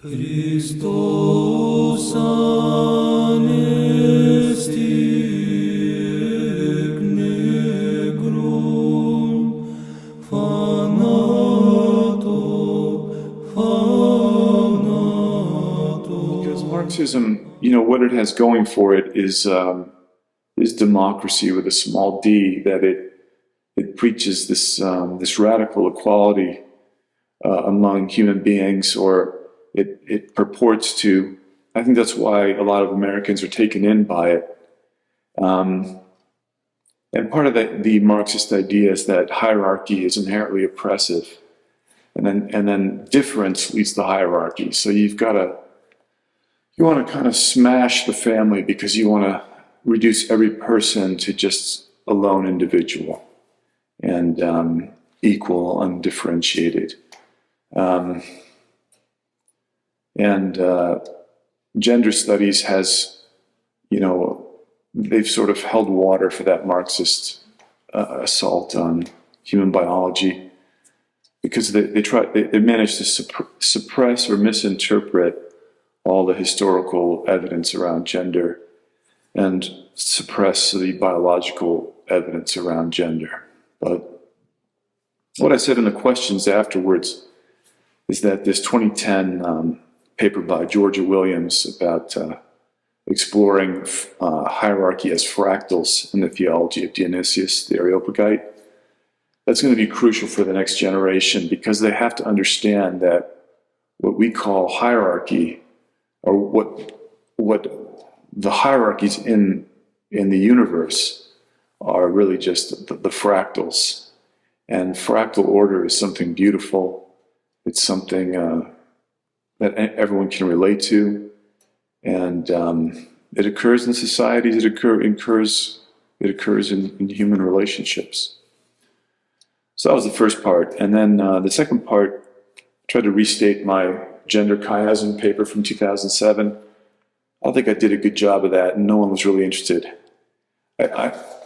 Christos anesti negrum fanato. Because Marxism, what it has going for it is democracy with a small d. That it preaches this radical equality among human beings, or it purports to. I think that's why a lot of Americans are taken in by it. And part of the Marxist idea is that hierarchy is inherently oppressive, and then difference leads to hierarchy. So you want to kind of smash the family because you want to reduce every person to just a lone individual and equal, undifferentiated. Gender studies has, they've sort of held water for that Marxist assault on human biology, because they managed to suppress or misinterpret all the historical evidence around gender and suppress the biological evidence around gender. But what I said in the questions afterwards is that this 2010 paper by Georgia Williams about exploring hierarchy as fractals in the theology of Dionysius the Areopagite, that's going to be crucial for the next generation, because they have to understand that what we call hierarchy, or what the hierarchies in the universe are, really just the fractals. And fractal order is something beautiful. It's something that everyone can relate to, and it occurs in societies. It occurs in human relationships. So that was the first part, and then the second part, I tried to restate my gender chiasm paper from 2007. I don't think I did a good job of that, and no one was really interested.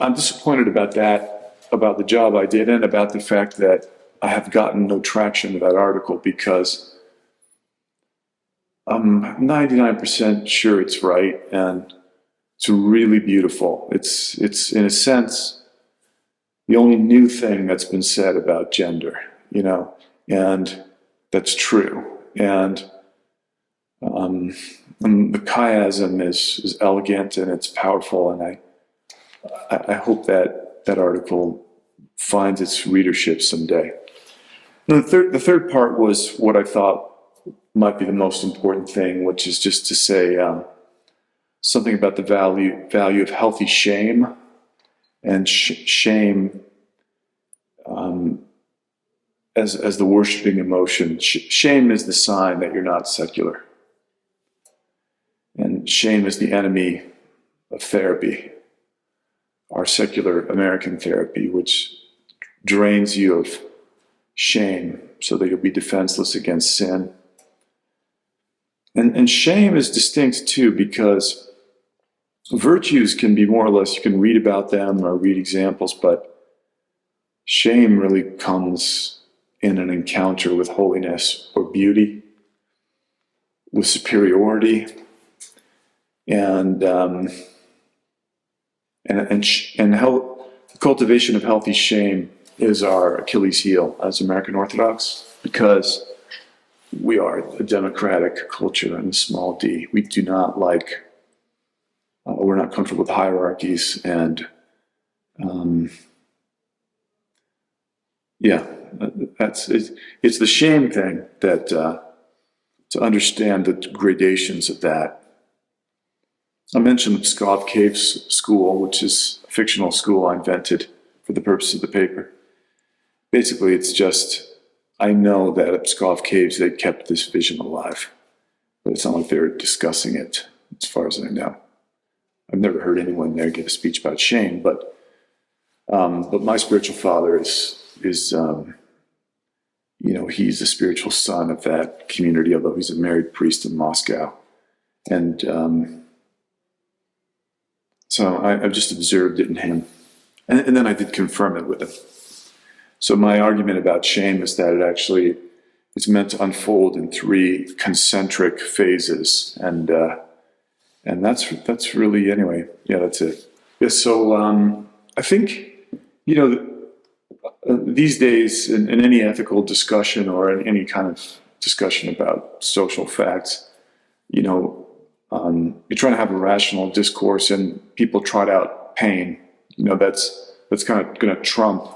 I'm disappointed about that, about the job I did, and about the fact that I have gotten no traction with that article, because I'm 99% sure it's right, and it's really beautiful. It's in a sense the only new thing that's been said about gender, and that's true. And the chiasm is elegant and it's powerful, and I hope that article finds its readership someday. And the third part was what I thought might be the most important thing, which is just to say something about the value of healthy shame, and shame as the worshiping emotion. Shame is the sign that you're not secular, and shame is the enemy of therapy, our secular American therapy, which drains you of shame so that you'll be defenseless against sin. And shame is distinct too, because virtues can be more or less, you can read about them or read examples, but shame really comes in an encounter with holiness or beauty, with superiority, and cultivation of healthy shame is our Achilles heel as American Orthodox, because we are a democratic culture in a small d. We do not like, we're not comfortable with hierarchies, and it's the shame thing that to understand the gradations of that. I mentioned the Pskov Caves School, which is a fictional school I invented for the purpose of the paper. Basically, it's just, I know that at Pskov Caves they kept this vision alive, but it's not like they're discussing it, as far as I know. I've never heard anyone there give a speech about shame, but my spiritual father is he's the spiritual son of that community, although he's a married priest in Moscow, and so I've just observed it in him, and then I did confirm it with him. So my argument about shame is that it actually it's meant to unfold in three concentric phases, and that's really, anyway. Yeah, that's it. Yeah, so I think, you know, these days in any ethical discussion or in any kind of discussion about social facts, you know, you're trying to have a rational discourse, and people trot out pain. You know, that's kind of going to trump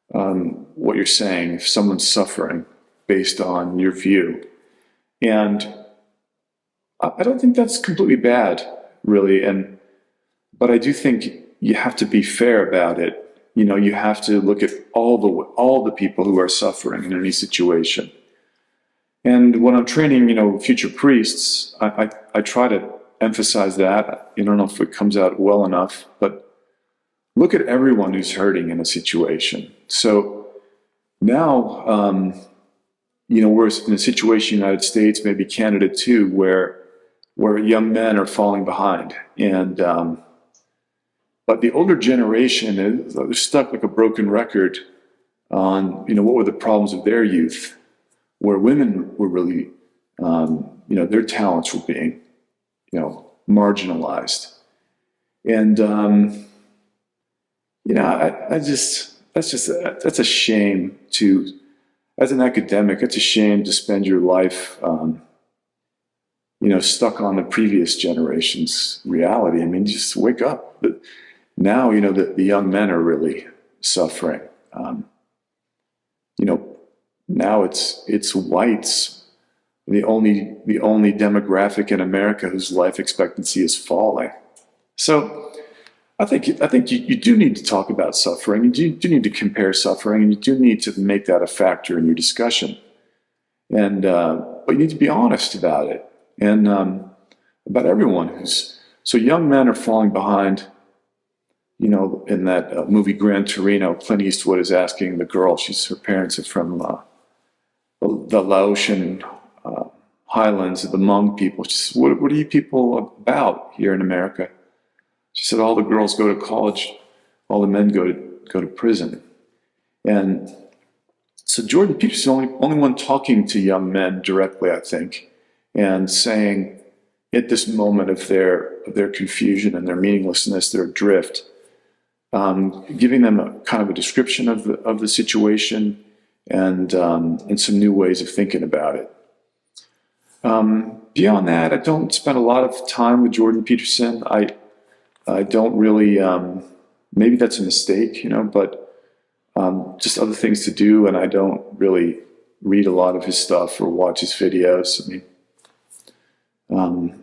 what you're saying if someone's suffering based on your view. And I don't think that's completely bad, really. But I do think you have to be fair about it. You know, you have to look at all the people who are suffering in any situation. And when I'm training, you know, future priests, I try to emphasize that. I don't know if it comes out well enough, but look at everyone who's hurting in a situation. So now, you know, we're in a situation in the United States, maybe Canada too, where young men are falling behind. And but the older generation is stuck like a broken record on, you know, what were the problems of their youth, where women were really, you know, their talents were being, you know, marginalized. And, you know, that's a shame to, as an academic, it's a shame to spend your life, you know, stuck on the previous generation's reality. I mean, just wake up. But now, you know, the young men are really suffering. You know, now it's whites, the only demographic in America whose life expectancy is falling. So I think you do need to talk about suffering. You do need to compare suffering, and you do need to make that a factor in your discussion. And but you need to be honest about it, and about everyone who's. So young men are falling behind. You know, in that movie Gran Torino, Clint Eastwood is asking the girl, her parents are from the Laotian highlands of the Hmong people. She said, what are you people about here in America? She said, all the girls go to college, all the men go to prison. And so Jordan Peterson is the only one talking to young men directly, I think, and saying at this moment of their confusion and their meaninglessness, their drift, giving them a kind of a description of the situation and some new ways of thinking about it. Beyond that, I don't spend a lot of time with Jordan Peterson. I don't really, maybe that's a mistake, you know, but just other things to do, and I don't really read a lot of his stuff or watch his videos. I mean,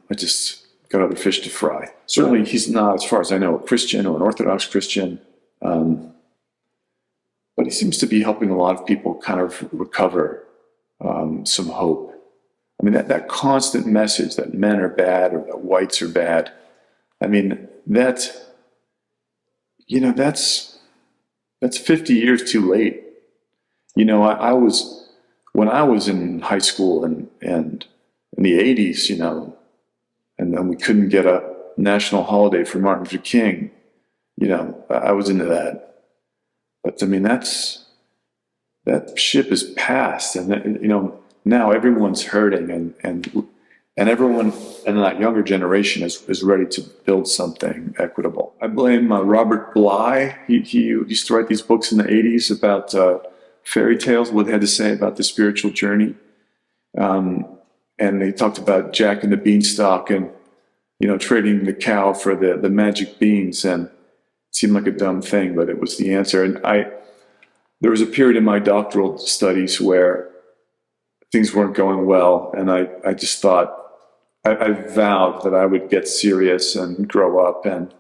I just got other fish to fry. Certainly he's not, as far as I know, a Christian or an Orthodox Christian, but he seems to be helping a lot of people kind of recover some hope. I mean, that constant message that men are bad or that whites are bad, I mean, that's 50 years too late. You know, when I was in high school and in the 80s, you know, and then we couldn't get a national holiday for Martin Luther King, you know, I was into that. But I mean, that ship is past, and you know, now everyone's hurting, and everyone in that younger generation is ready to build something equitable. I blame Robert Bly. He used to write these books in the 80s about fairy tales, what they had to say about the spiritual journey. And they talked about Jack and the Beanstalk and, you know, trading the cow for the magic beans. And it seemed like a dumb thing, but it was the answer. And there was a period in my doctoral studies where things weren't going well. And I just thought, I vowed that I would get serious and grow up and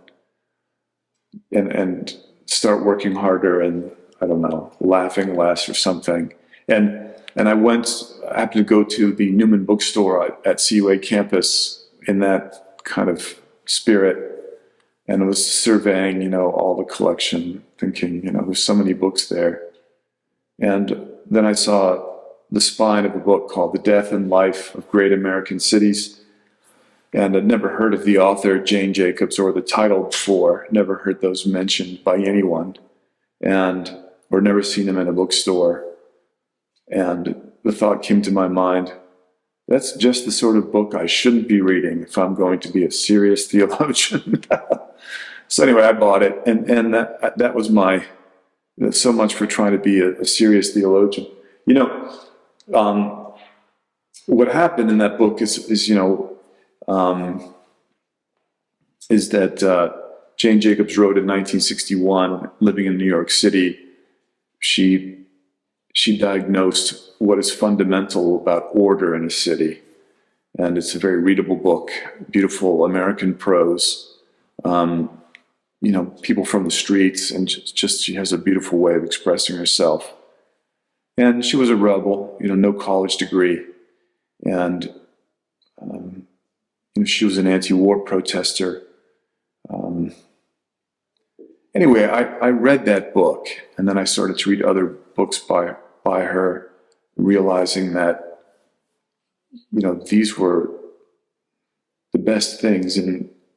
start working harder and, I don't know, laughing less or something. And I happened to go to the Newman bookstore at CUA campus in that kind of spirit, and I was surveying, you know, all the collection, thinking, you know, there's so many books there. And then I saw the spine of a book called The Death and Life of Great American Cities, and I'd never heard of the author, Jane Jacobs, or the title before, never heard those mentioned by anyone, or never seen them in a bookstore. And the thought came to my mind, that's just the sort of book I shouldn't be reading if I'm going to be a serious theologian. So anyway, I bought it, and that was so much for trying to be a serious theologian. What happened in that book is that Jane Jacobs wrote in 1961, living in New York City. She diagnosed what is fundamental about order in a city, and it's a very readable book, beautiful American prose. People from the streets, and just she has a beautiful way of expressing herself. And she was a rebel, no college degree, and she was an anti-war protester. Anyway, I read that book, and then I started to read other books by her, realizing that these were the best things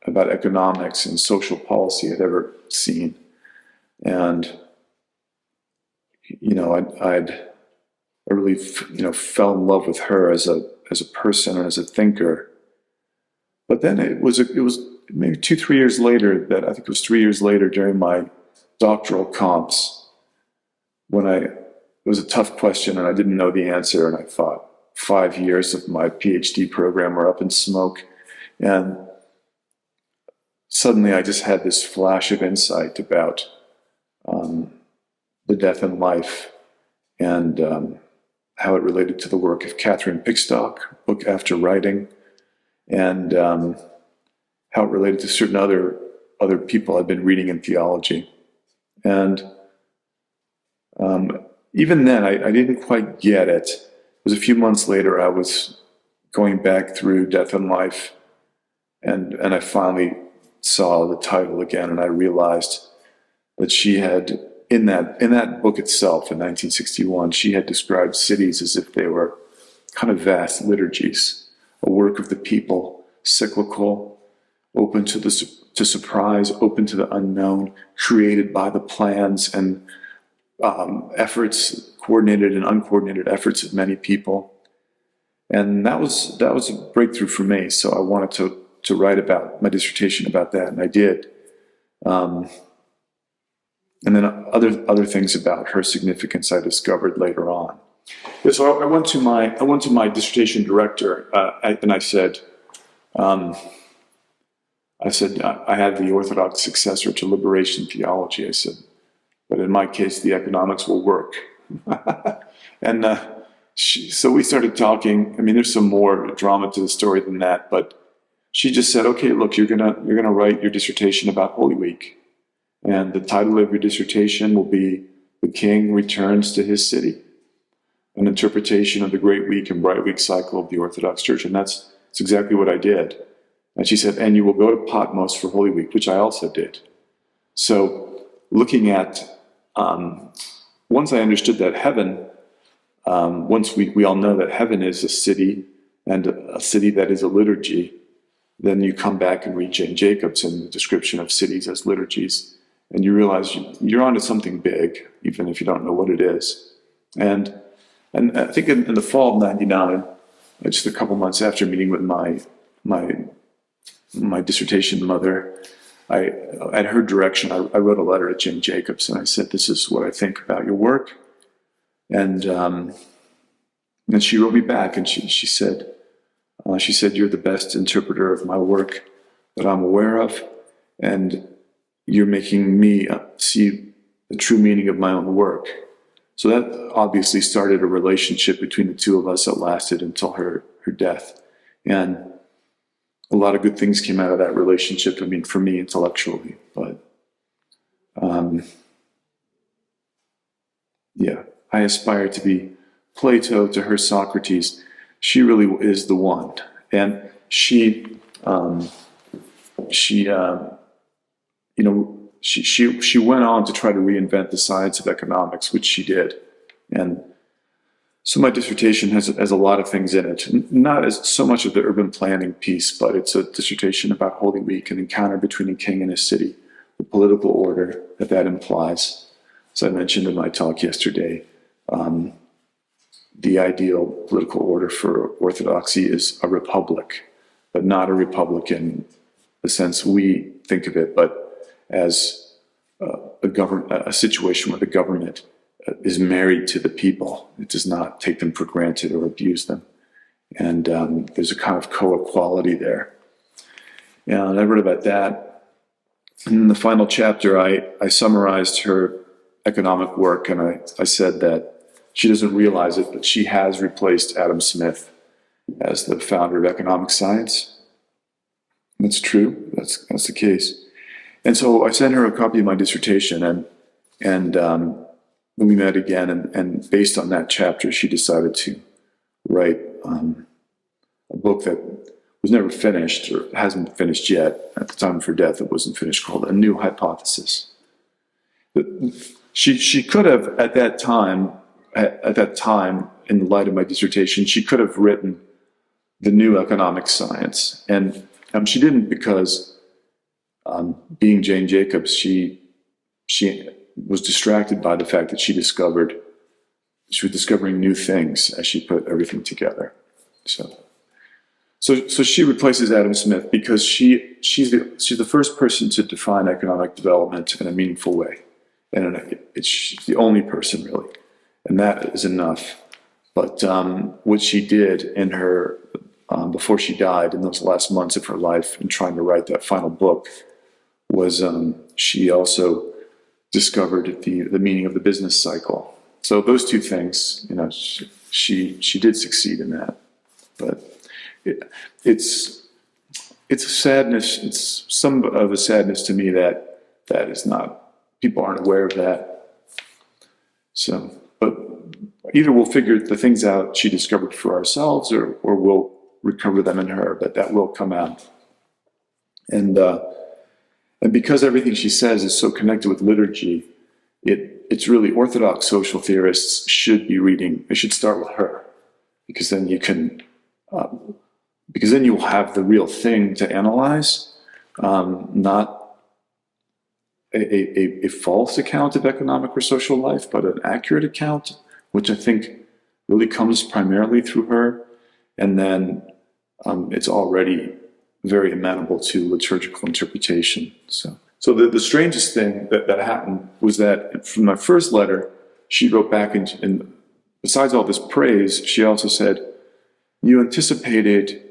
about economics and social policy I'd ever seen. And I really fell in love with her as a person and as a thinker. But then it was maybe 2-3 years later, that I think it was 3 years later, during my doctoral comps, when it was a tough question and I didn't know the answer, and I thought 5 years of my PhD program were up in smoke. And suddenly I just had this flash of insight about the death and life, and how it related to the work of Catherine Pickstock, book after writing, and how it related to certain other people I'd been reading in theology. And even then, I didn't quite get it. It was a few months later, I was going back through Death and Life, and I finally saw the title again, and I realized that she had, in that book itself, in 1961, she had described cities as if they were kind of vast liturgies, a work of the people, cyclical, open to surprise, open to the unknown, created by the plans and efforts, coordinated and uncoordinated efforts of many people. And that was a breakthrough for me. So I wanted to write about my dissertation about that, and I did. And then other things about her significance I discovered later on. Yeah, so I went to my dissertation director, and I said, I have the Orthodox successor to liberation theology. I said, but in my case, the economics will work. And so we started talking. I mean, there's some more drama to the story than that, but she just said, okay, look, you're gonna write your dissertation about Holy Week. And the title of your dissertation will be The King Returns to His City, an interpretation of the Great Week and Bright Week cycle of the Orthodox Church. And that's exactly what I did. And she said, and you will go to Patmos for Holy Week, which I also did. So looking at, once I understood that heaven, once we all know that heaven is a city, and a city that is a liturgy, then you come back and read Jane Jacobs and the description of cities as liturgies, and you realize you're onto something big, even if you don't know what it is. And I think in the fall of '99, just a couple months after meeting with my dissertation mother, at her direction, I wrote a letter to Jane Jacobs, and I said, this is what I think about your work. And she wrote me back, and she said, you're the best interpreter of my work that I'm aware of, and you're making me see the true meaning of my own work. So that obviously started a relationship between the two of us that lasted until her death. And a lot of good things came out of that relationship, I mean, for me intellectually. But yeah, I aspire to be Plato to her Socrates. She really is the one. And she went on to try to reinvent the science of economics, which she did. And so my dissertation has a lot of things in it, not as so much of the urban planning piece, but it's a dissertation about Holy Week, an encounter between a king and his city, the political order that implies, as I mentioned in my talk yesterday, the ideal political order for Orthodoxy is a republic, but not a republic in the sense we think of it, but as a situation where the government is married to the people. It does not take them for granted or abuse them. And there's a kind of co-equality there. And I wrote about that. In the final chapter, I summarized her economic work, and I said that she doesn't realize it, but she has replaced Adam Smith as the founder of economic science. That's true. That's the case. And so I sent her a copy of my dissertation, and when we met again, and based on that chapter, she decided to write a book that was never finished, or hasn't finished yet. At the time of her death, it wasn't finished, called A New Hypothesis. She could have, at that time, in the light of my dissertation, she could have written The New Economic Science. And she didn't, because being Jane Jacobs, she was distracted by the fact that she was discovering new things as she put everything together. So she replaces Adam Smith because she's the first person to define economic development in a meaningful way, and she's the only person really, and that is enough. But what she did in her before she died, in those last months of her life, in trying to write that final book, was she also discovered the meaning of the business cycle. So those two things, she did succeed in that. But it's a sadness. It's some of a sadness to me that is not, people aren't aware of that. So, but either we'll figure the things out she discovered for ourselves, or we'll recover them in her. But that will come out. And because everything she says is so connected with liturgy, it's really Orthodox social theorists should be reading. They should start with her, because then you can, because then you'll have the real thing to analyze, not a false account of economic or social life, but an accurate account, which I think really comes primarily through her. And then it's already very amenable to liturgical interpretation. So the strangest thing that happened was that from my first letter, she wrote back, and besides all this praise, she also said, "You anticipated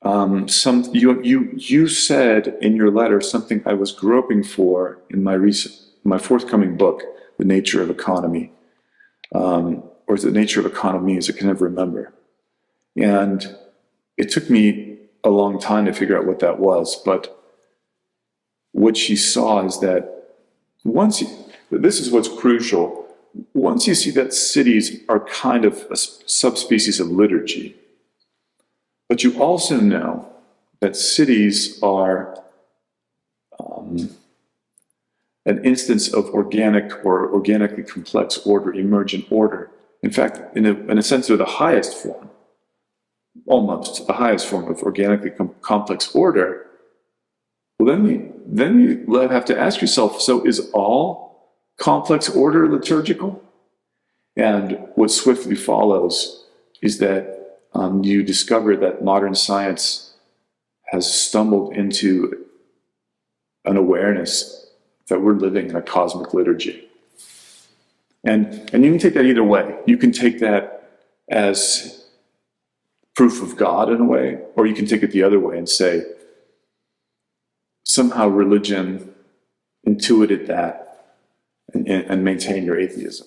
you said in your letter something I was groping for in my forthcoming book, The Nature of Economy, or is it Nature of Economies? I can never remember. And it took me a long time to figure out what that was, but what she saw is that this is what's crucial, once you see that cities are kind of a subspecies of liturgy, but you also know that cities are an instance of organic or organically complex order, emergent order. In fact, in a sense, they're the highest form, almost the highest form of organically complex order. Well, then you have to ask yourself, so is all complex order liturgical? And what swiftly follows is that you discover that modern science has stumbled into an awareness that we're living in a cosmic liturgy. And you can take that either way. You can take that as proof of God in a way, or you can take it the other way and say, somehow religion intuited that and maintain your atheism.